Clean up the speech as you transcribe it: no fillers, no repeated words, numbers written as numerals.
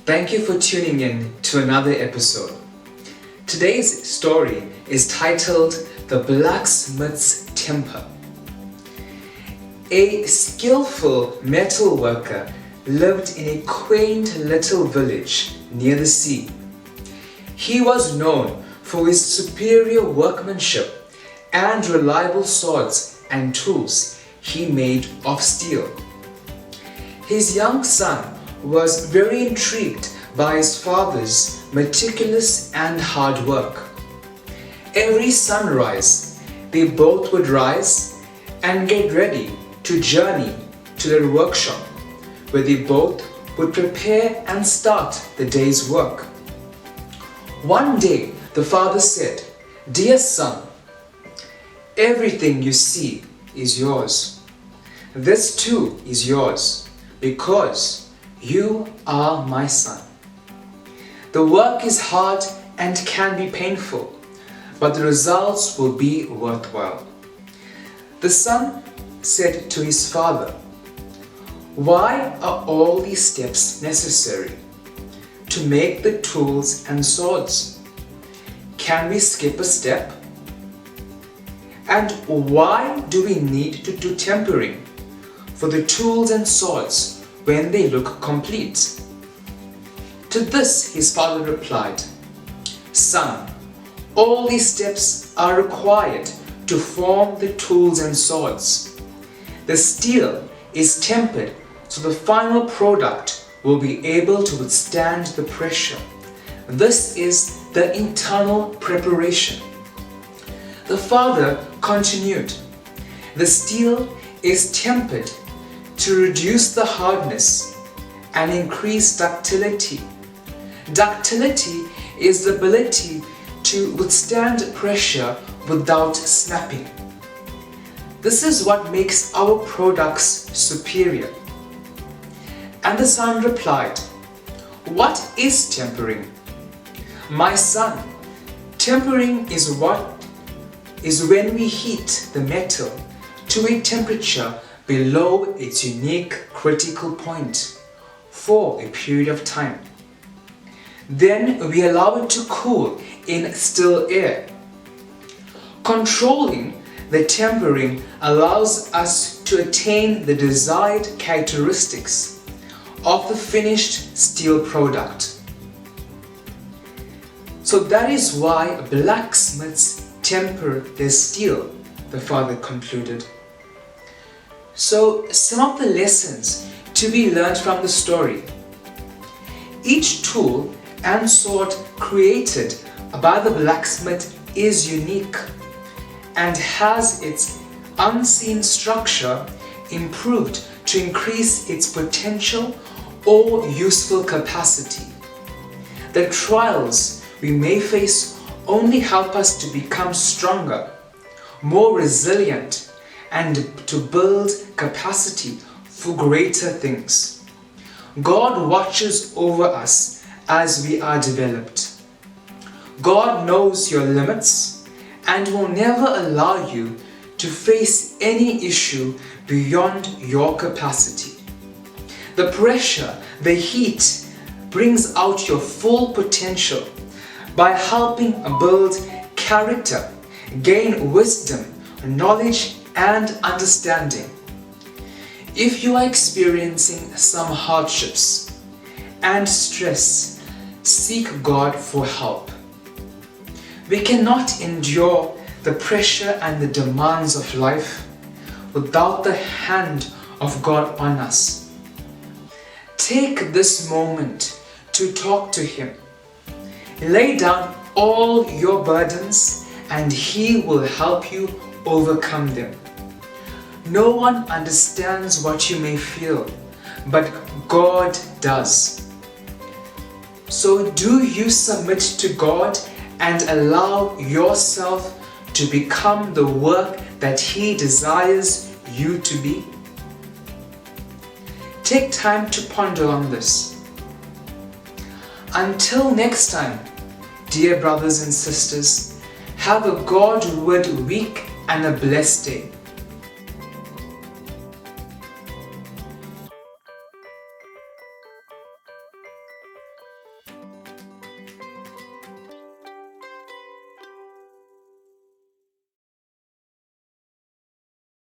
Thank you for tuning in to another episode. Today's story is titled The Blacksmith's Temper. A skillful metal worker lived in a quaint little village near the sea. He was known for his superior workmanship and reliable swords and tools he made of steel. His young son was very intrigued by his father's meticulous and hard work. Every sunrise, they both would rise and get ready to journey to their workshop, where they both would prepare and start the day's work. One day, the father said, "Dear son, everything you see is yours. This too is yours, because you are my son. The work is hard and can be painful, but the results will be worthwhile." The son said to his father, "Why are all these steps necessary to make the tools and swords? Can we skip a step? And why do we need to do tempering for the tools and swords when they look complete?" To this his father replied, "Son, all these steps are required to form the tools and swords. The steel is tempered so the final product will be able to withstand the pressure. This is the internal preparation." The father continued, "The steel is tempered to reduce the hardness and increase ductility. Ductility is the ability to withstand pressure without snapping. This is what makes our products superior." And the son replied, "What is tempering?" "My son, tempering is when we heat the metal to a temperature below its unique critical point for a period of time. Then we allow it to cool in still air. Controlling the tempering allows us to attain the desired characteristics of the finished steel product. So that is why blacksmiths temper their steel," the father concluded. So, some of the lessons to be learned from the story. Each tool and sword created by the blacksmith is unique and has its unseen structure improved to increase its potential or useful capacity. The trials we may face only help us to become stronger, more resilient, and to build capacity for greater things. God watches over us as we are developed. God knows your limits and will never allow you to face any issue beyond your capacity. The pressure, the heat brings out your full potential by helping build character, gain wisdom, knowledge, and understanding. If you are experiencing some hardships and stress, seek God for help. We cannot endure the pressure and the demands of life without the hand of God on us. Take this moment to talk to Him. Lay down all your burdens and He will help you overcome them. No one understands what you may feel, but God does. So do you submit to God and allow yourself to become the work that He desires you to be? Take time to ponder on this. Until next time, dear brothers and sisters, have a God-word week and a blessed day.